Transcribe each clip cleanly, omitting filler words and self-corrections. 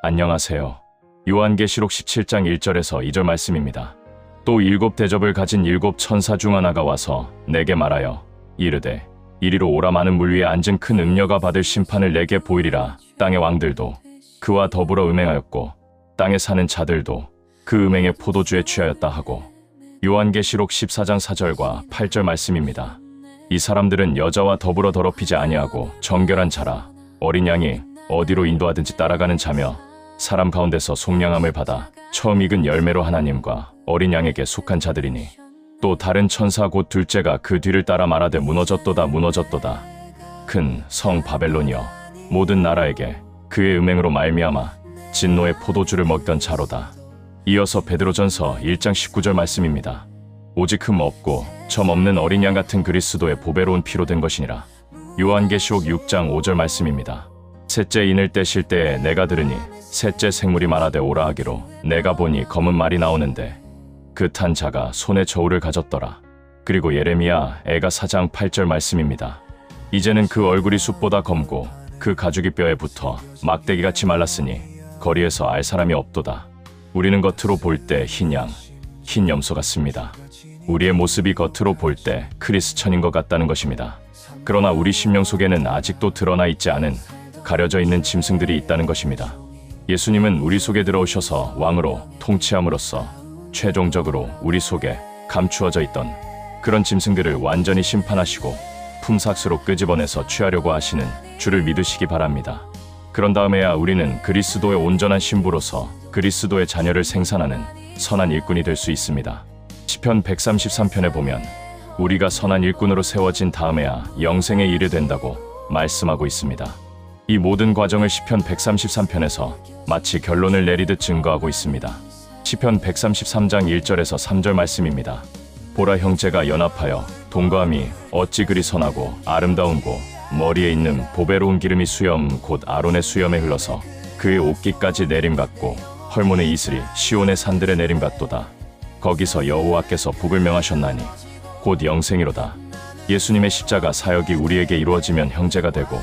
안녕하세요. 요한계시록 17장 1절에서 2절 말씀입니다. 또 7 대접을 가진 7 천사 중 하나가 와서 내게 말하여 이르되 이리로 오라. 많은 물 위에 앉은 큰 음녀가 받을 심판을 내게 보이리라. 땅의 왕들도 그와 더불어 음행하였고 땅에 사는 자들도 그 음행의 포도주에 취하였다 하고. 요한계시록 14장 4절과 8절 말씀입니다. 이 사람들은 여자와 더불어 더럽히지 아니하고 정결한 자라. 어린 양이 어디로 인도하든지 따라가는 자며 사람 가운데서 속량함을 받아 처음 익은 열매로 하나님과 어린 양에게 속한 자들이니. 또 다른 천사 곧 둘째가 그 뒤를 따라 말하되 무너졌도다 무너졌도다. 큰 성 바벨론이여 모든 나라에게 그의 음행으로 말미암아 진노의 포도주를 먹던 자로다. 이어서 베드로전서 1장 19절 말씀입니다. 오직 흠 없고 점 없는 어린 양 같은 그리스도의 보배로운 피로 된 것이니라. 요한계시록 6장 5절 말씀입니다. 셋째 인을 떼실 때에 내가 들으니 셋째 생물이 말하되 오라 하기로 내가 보니 검은 말이 나오는데 그 탄 자가 손에 저울을 가졌더라. 그리고 예레미야 애가 4장 8절 말씀입니다. 이제는 그 얼굴이 숯보다 검고 그 가죽이 뼈에 붙어 막대기같이 말랐으니 거리에서 알 사람이 없도다. 우리는 겉으로 볼 때 흰 양, 흰 염소 같습니다. 우리의 모습이 겉으로 볼 때 크리스천인 것 같다는 것입니다. 그러나 우리 심령 속에는 아직도 드러나 있지 않은 가려져 있는 짐승들이 있다는 것입니다. 예수님은 우리 속에 들어오셔서 왕으로 통치함으로써 최종적으로 우리 속에 감추어져 있던 그런 짐승들을 완전히 심판하시고 품삯으로 끄집어내서 취하려고 하시는 주를 믿으시기 바랍니다. 그런 다음에야 우리는 그리스도의 온전한 신부로서 그리스도의 자녀를 생산하는 선한 일꾼이 될 수 있습니다. 시편 133편에 보면 우리가 선한 일꾼으로 세워진 다음에야 영생에 이르게 된다고 말씀하고 있습니다. 이 모든 과정을 시편 133편에서 마치 결론을 내리듯 증거하고 있습니다. 시편 133장 1절에서 3절 말씀입니다. 보라, 형제가 연합하여 동거함이 어찌 그리 선하고 아름다운고 머리에 있는 보배로운 기름이 수염 곧 아론의 수염에 흘러서 그의 옷깃까지 내림같고 헐몬의 이슬이 시온의 산들에 내림같도다. 거기서 여호와께서 복을 명하셨나니 곧 영생이로다. 예수님의 십자가 사역이 우리에게 이루어지면 형제가 되고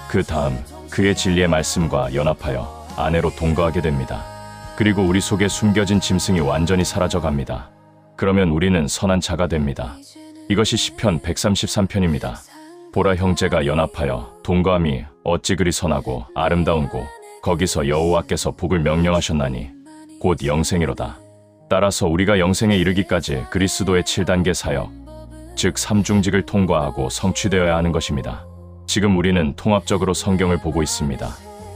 그 다음 그의 진리의 말씀과 연합하여 아내로 동거하게 됩니다. 그리고 우리 속에 숨겨진 짐승이 완전히 사라져갑니다. 그러면 우리는 선한 자가 됩니다. 이것이 시편 133편입니다. 보라, 형제가 연합하여 동거함이 어찌 그리 선하고 아름다운고 거기서 여호와께서 복을 명령하셨나니 곧 영생이로다. 따라서 우리가 영생에 이르기까지 그리스도의 7단계 사역, 즉 3중직을 통과하고 성취되어야 하는 것입니다. 지금 우리는 통합적으로 성경을 보고 있습니다.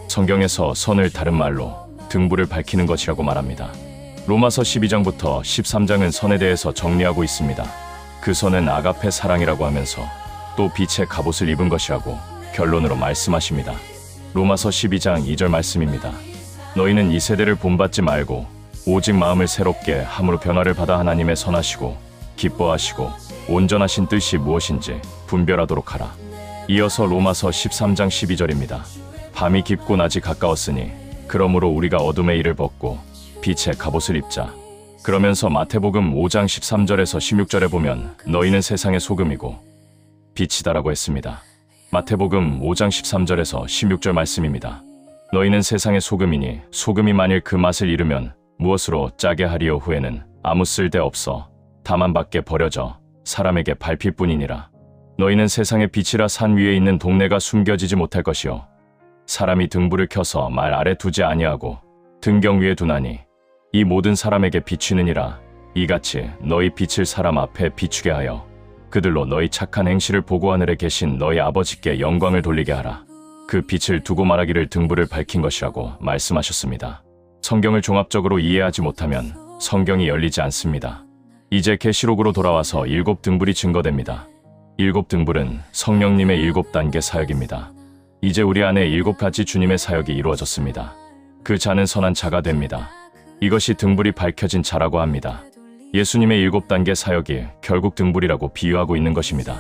성경에서 선을 다른 말로 등불을 밝히는 것이라고 말합니다. 로마서 12장부터 13장은 선에 대해서 정리하고 있습니다. 그 선은 아가페 사랑이라고 하면서 또 빛의 갑옷을 입은 것이라고 결론으로 말씀하십니다. 로마서 12장 2절 말씀입니다. 너희는 이 세대를 본받지 말고 오직 마음을 새롭게 함으로 변화를 받아 하나님의 선하시고 기뻐하시고 온전하신 뜻이 무엇인지 분별하도록 하라. 이어서 로마서 13장 12절입니다. 밤이 깊고 낮이 가까웠으니 그러므로 우리가 어둠의 일을 벗고 빛의 갑옷을 입자. 그러면서 마태복음 5장 13절에서 16절에 보면 너희는 세상의 소금이고 빛이다라고 했습니다. 마태복음 5장 13절에서 16절 말씀입니다. 너희는 세상의 소금이니 소금이 만일 그 맛을 잃으면 무엇으로 짜게 하리요. 후에는 아무 쓸데 없어 다만 밖에 버려져 사람에게 밟힐 뿐이니라. 너희는 세상의 빛이라. 산 위에 있는 동네가 숨겨지지 못할 것이요 사람이 등불을 켜서 말 아래 두지 아니하고 등경 위에 두나니 이 모든 사람에게 비추느니라. 이같이 너희 빛을 사람 앞에 비추게 하여 그들로 너희 착한 행실을 보고 하늘에 계신 너희 아버지께 영광을 돌리게 하라. 그 빛을 두고 말하기를 등불을 밝힌 것이라고 말씀하셨습니다. 성경을 종합적으로 이해하지 못하면 성경이 열리지 않습니다. 이제 계시록으로 돌아와서 7 등불이 증거됩니다. 7 등불은 성령님의 7단계 사역입니다. 이제 우리 안에 7가지 주님의 사역이 이루어졌습니다. 그 자는 선한 자가 됩니다. 이것이 등불이 밝혀진 자라고 합니다. 예수님의 7단계 사역이 결국 등불이라고 비유하고 있는 것입니다.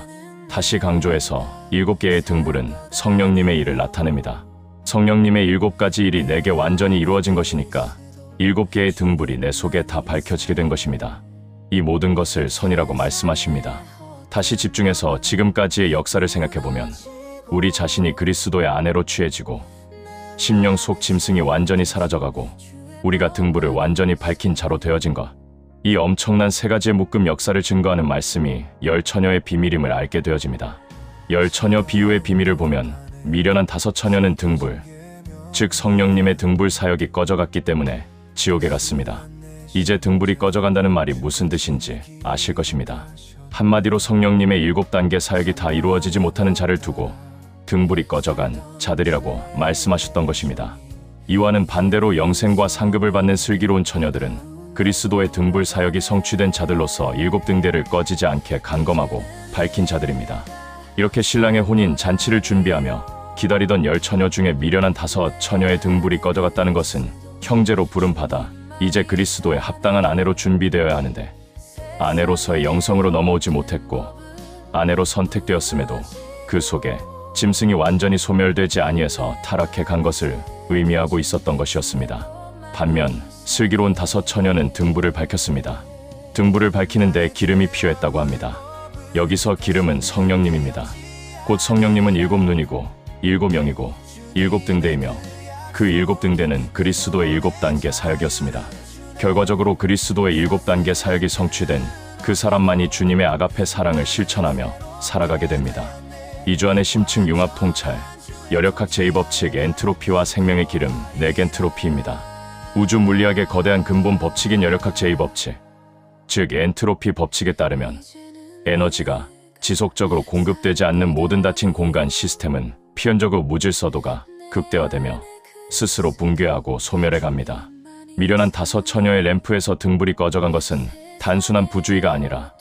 다시 강조해서 7개의 등불은 성령님의 일을 나타냅니다. 성령님의 7가지 일이 내게 완전히 이루어진 것이니까 7개의 등불이 내 속에 다 밝혀지게 된 것입니다. 이 모든 것을 선이라고 말씀하십니다. 다시 집중해서 지금까지의 역사를 생각해보면 우리 자신이 그리스도의 아내로 취해지고 심령 속 짐승이 완전히 사라져가고 우리가 등불을 완전히 밝힌 자로 되어진 것. 이 엄청난 세 가지의 묶음 역사를 증거하는 말씀이 열 처녀의 비밀임을 알게 되어집니다. 열 처녀 비유의 비밀을 보면 미련한 다섯 처녀는 등불, 즉 성령님의 등불 사역이 꺼져갔기 때문에 지옥에 갔습니다. 이제 등불이 꺼져간다는 말이 무슨 뜻인지 아실 것입니다. 한마디로 성령님의 7단계 사역이 다 이루어지지 못하는 자를 두고 등불이 꺼져간 자들이라고 말씀하셨던 것입니다. 이와는 반대로 영생과 상급을 받는 슬기로운 처녀들은 그리스도의 등불 사역이 성취된 자들로서 7등대를 꺼지지 않게 간검하고 밝힌 자들입니다. 이렇게 신랑의 혼인 잔치를 준비하며 기다리던 열 처녀 중에 미련한 다섯 처녀의 등불이 꺼져갔다는 것은 형제로 부름받아 이제 그리스도에 합당한 아내로 준비되어야 하는데 아내로서의 영성으로 넘어오지 못했고 아내로 선택되었음에도 그 속에 짐승이 완전히 소멸되지 아니해서 타락해 간 것을 의미하고 있었던 것이었습니다. 반면 슬기로운 다섯 처녀는 등불을 밝혔습니다. 등불을 밝히는 데 기름이 필요했다고 합니다. 여기서 기름은 성령님입니다. 곧 성령님은 7눈이고 7영이고 7등대이며 그 7등대는 그리스도의 7단계 사역이었습니다. 결과적으로 그리스도의 7단계 사역이 성취된 그 사람만이 주님의 아가페 사랑을 실천하며 살아가게 됩니다. 이주안의 심층 융합 통찰, 열역학 제2법칙 엔트로피와 생명의 기름 네겐트로피입니다. 우주 물리학의 거대한 근본 법칙인 열역학 제2법칙, 즉 엔트로피 법칙에 따르면 에너지가 지속적으로 공급되지 않는 모든 닫힌 공간 시스템은 필연적으로 무질서도가 극대화되며 스스로 붕괴하고 소멸해 갑니다. 미련한 다섯 처녀의 램프에서 등불이 꺼져간 것은 단순한 부주의가 아니라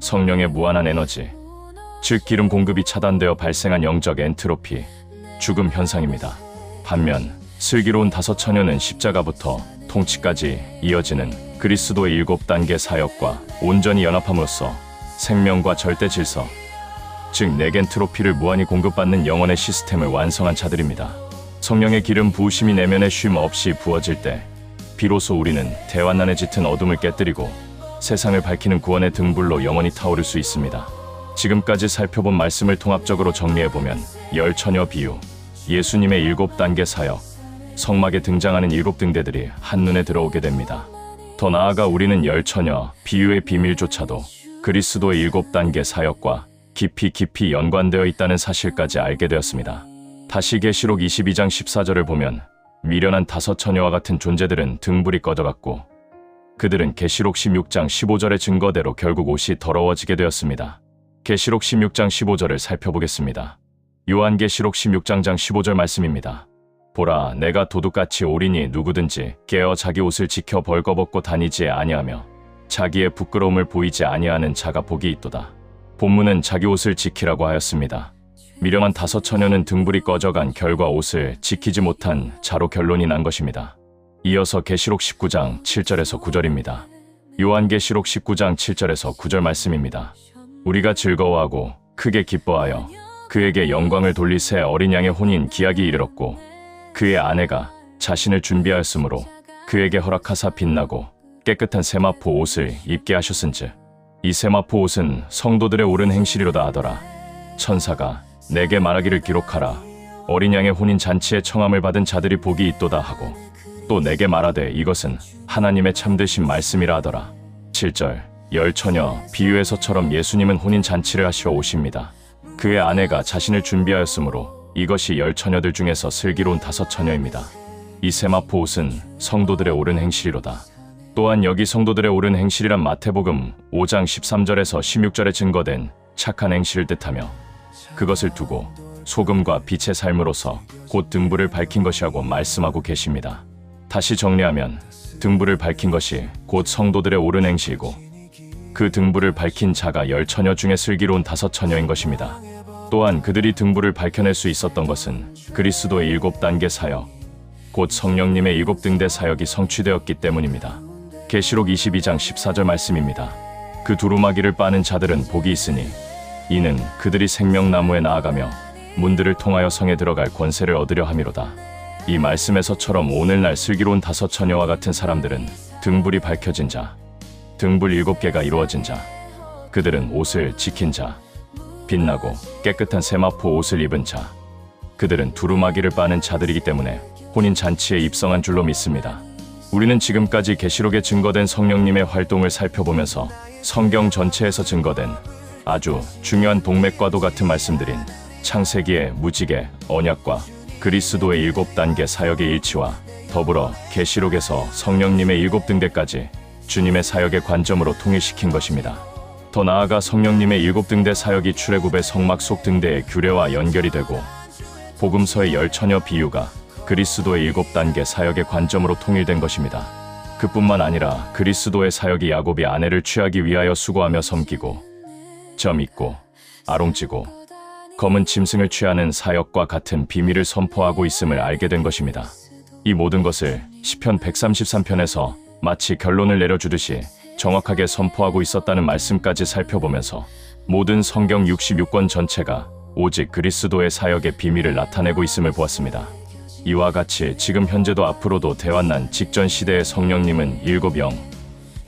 성령의 무한한 에너지, 즉 기름 공급이 차단되어 발생한 영적 엔트로피, 죽음 현상입니다. 반면 슬기로운 다섯 처녀는 십자가부터 통치까지 이어지는 그리스도의 7단계 사역과 온전히 연합함으로써 생명과 절대 질서, 즉 네겐트로피를 무한히 공급받는 영혼의 시스템을 완성한 자들입니다. 성령의 기름 부으심이 내면에 쉼 없이 부어질 때 비로소 우리는 대환난에 짙은 어둠을 깨뜨리고 세상을 밝히는 구원의 등불로 영원히 타오를 수 있습니다. 지금까지 살펴본 말씀을 통합적으로 정리해보면 열 처녀 비유, 예수님의 7단계 사역, 성막에 등장하는 7등대들이 한눈에 들어오게 됩니다. 더 나아가 우리는 열 처녀 비유의 비밀조차도 그리스도의 7단계 사역과 깊이 연관되어 있다는 사실까지 알게 되었습니다. 다시 계시록 22장 14절을 보면 미련한 다섯 처녀와 같은 존재들은 등불이 꺼져갔고 그들은 계시록 16장 15절의 증거대로 결국 옷이 더러워지게 되었습니다. 계시록 16장 15절을 살펴보겠습니다. 요한계시록 16장 15절 말씀입니다. 보라, 내가 도둑같이 오리니 누구든지 깨어 자기 옷을 지켜 벌거벗고 다니지 아니하며 자기의 부끄러움을 보이지 아니하는 자가 복이 있도다. 본문은 자기 옷을 지키라고 하였습니다. 미련한 다섯 처녀는 등불이 꺼져간 결과 옷을 지키지 못한 자로 결론이 난 것입니다. 이어서 계시록 19장 7절에서 9절입니다. 요한계시록 19장 7절에서 9절 말씀입니다. 우리가 즐거워하고 크게 기뻐하여 그에게 영광을 돌릴 새 어린 양의 혼인 기약이 이르렀고 그의 아내가 자신을 준비하였으므로 그에게 허락하사 빛나고 깨끗한 세마포 옷을 입게 하셨은즉 이 세마포 옷은 성도들의 옳은 행실이로다 하더라. 천사가 내게 말하기를 기록하라. 어린 양의 혼인 잔치에 청함을 받은 자들이 복이 있도다 하고 또 내게 말하되 이것은 하나님의 참되신 말씀이라 하더라. 7절 열 처녀 비유에서처럼 예수님은 혼인 잔치를 하시러 오십니다. 그의 아내가 자신을 준비하였으므로 이것이 열 처녀들 중에서 슬기로운 다섯 처녀입니다. 이 세마포 옷은 성도들의 옳은 행실이로다. 또한 여기 성도들의 옳은 행실이란 마태복음 5장 13절에서 16절에 증거된 착한 행실을 뜻하며 그것을 두고 소금과 빛의 삶으로서 곧 등불을 밝힌 것이라고 말씀하고 계십니다. 다시 정리하면 등불을 밝힌 것이 곧 성도들의 옳은 행실이고 그 등불을 밝힌 자가 열 처녀 중에 슬기로운 다섯 처녀인 것입니다. 또한 그들이 등불을 밝혀낼 수 있었던 것은 그리스도의 7단계 사역, 곧 성령님의 7등대 사역이 성취되었기 때문입니다. 계시록 22장 14절 말씀입니다. 그 두루마기를 빠는 자들은 복이 있으니 이는 그들이 생명나무에 나아가며 문들을 통하여 성에 들어갈 권세를 얻으려 함이로다. 이 말씀에서처럼 오늘날 슬기로운 다섯 처녀와 같은 사람들은 등불이 밝혀진 자, 등불 7개가 이루어진 자, 그들은 옷을 지킨 자, 빛나고 깨끗한 세마포 옷을 입은 자, 그들은 두루마기를 빠는 자들이기 때문에 혼인 잔치에 입성한 줄로 믿습니다. 우리는 지금까지 계시록에 증거된 성령님의 활동을 살펴보면서 성경 전체에서 증거된 아주 중요한 동맥과도 같은 말씀드린 창세기의 무지개, 언약과 그리스도의 7단계 사역의 일치와 더불어 계시록에서 성령님의 7등대까지 주님의 사역의 관점으로 통일시킨 것입니다. 더 나아가 성령님의 7등대 사역이 출애굽의 성막 속 등대의 규례와 연결이 되고 복음서의 10처녀 비유가 그리스도의 7단계 사역의 관점으로 통일된 것입니다. 그뿐만 아니라 그리스도의 사역이 야곱이 아내를 취하기 위하여 수고하며 섬기고 점 있고 아롱찌고 검은 짐승을 취하는 사역과 같은 비밀을 선포하고 있음을 알게 된 것입니다. 이 모든 것을 시편 133편에서 마치 결론을 내려주듯이 정확하게 선포하고 있었다는 말씀까지 살펴보면서 모든 성경 66권 전체가 오직 그리스도의 사역의 비밀을 나타내고 있음을 보았습니다. 이와 같이 지금 현재도 앞으로도 대환난 직전 시대의 성령님은 7영,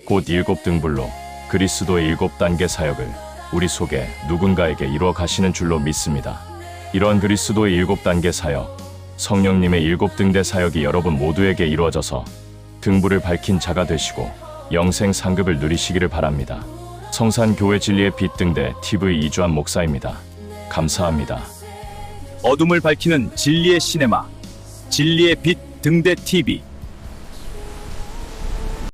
곧 7등불로 그리스도의 7단계 사역을 우리 속에 누군가에게 이루어 가시는 줄로 믿습니다. 이러한 그리스도의 7단계 사역, 성령님의 7등대 사역이 여러분 모두에게 이루어져서 등불을 밝힌 자가 되시고 영생 상급을 누리시기를 바랍니다. 성산교회 진리의 빛 등대 TV 이주환 목사입니다. 감사합니다. 어둠을 밝히는 진리의 시네마, 진리의 빛 등대 TV.